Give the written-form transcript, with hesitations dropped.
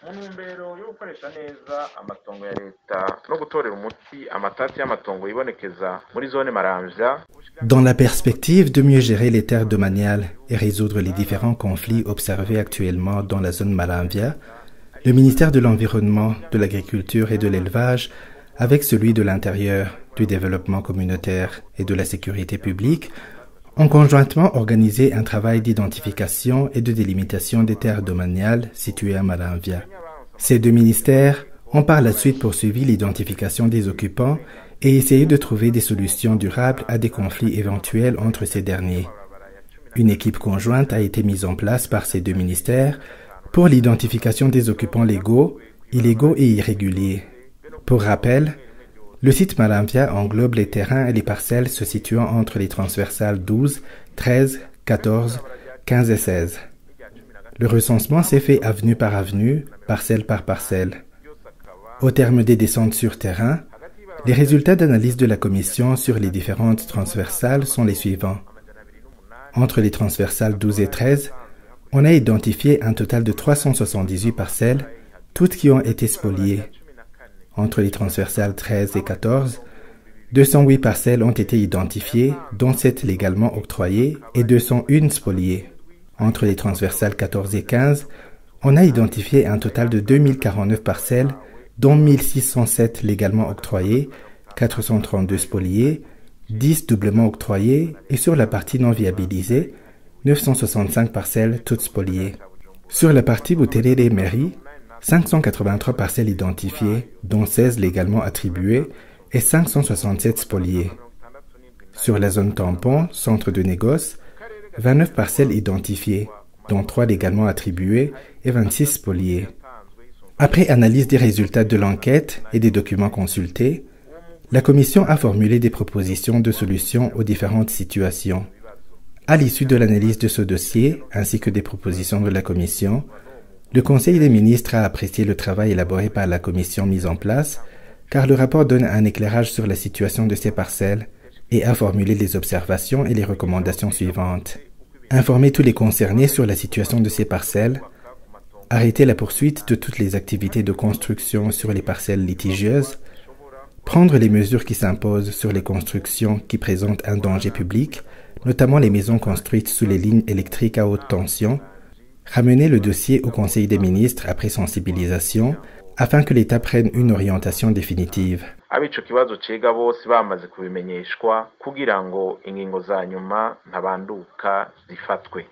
mu ntumbero yo gukoresha neza amatongo ya leta no gutorera umuti amatati y'amatongo yibonekeza muri zone Maramvya. Dans la perspective de mieux gérer les terres domaniales et résoudre les différents conflits observés actuellement dans la zone Maramvya, le ministère de l'Environnement, de l'Agriculture et de l'Élevage, avec celui de l'Intérieur, du Développement communautaire et de la Sécurité publique, ont conjointement organisé un travail d'identification et de délimitation des terres domaniales situées à Maramvya. Ces deux ministères ont par la suite poursuivi l'identification des occupants et essayé de trouver des solutions durables à des conflits éventuels entre ces derniers. Une équipe conjointe a été mise en place par ces deux ministères pour l'identification des occupants légaux, illégaux et irréguliers. Pour rappel, le site Maramvya englobe les terrains et les parcelles se situant entre les transversales 12, 13, 14, 15 et 16. Le recensement s'est fait avenue par avenue, parcelle par parcelle. Au terme des descentes sur terrain, les résultats d'analyse de la commission sur les différentes transversales sont les suivants. Entre les transversales 12 et 13, on a identifié un total de 378 parcelles, toutes qui ont été spoliées. Entre les transversales 13 et 14, 208 parcelles ont été identifiées, dont 7 légalement octroyées et 201 spoliées. Entre les transversales 14 et 15, on a identifié un total de 2049 parcelles, dont 1607 légalement octroyées, 432 spoliées, 10 doublement octroyées et sur la partie non viabilisée, 965 parcelles toutes spoliées. Sur la partie Buterere-Mairie, 583 parcelles identifiées, dont 16 légalement attribuées et 567 spoliées. Sur la zone tampon, centre de négoce, 29 parcelles identifiées, dont 3 légalement attribuées et 26 spoliées. Après analyse des résultats de l'enquête et des documents consultés, la commission a formulé des propositions de solutions aux différentes situations. À l'issue de l'analyse de ce dossier, ainsi que des propositions de la commission, le Conseil des ministres a apprécié le travail élaboré par la commission mise en place, car le rapport donne un éclairage sur la situation de ces parcelles et a formulé les observations et les recommandations suivantes. Informer tous les concernés sur la situation de ces parcelles, arrêter la poursuite de toutes les activités de construction sur les parcelles litigieuses, prendre les mesures qui s'imposent sur les constructions qui présentent un danger public, notamment les maisons construites sous les lignes électriques à haute tension, ramener le dossier au Conseil des ministres après sensibilisation afin que l'État prenne une orientation définitive. Abico kibazo cega bose bamaze kubimenyeshwa kugira ngo ingingo za nyuma ntabanduka zifatwe.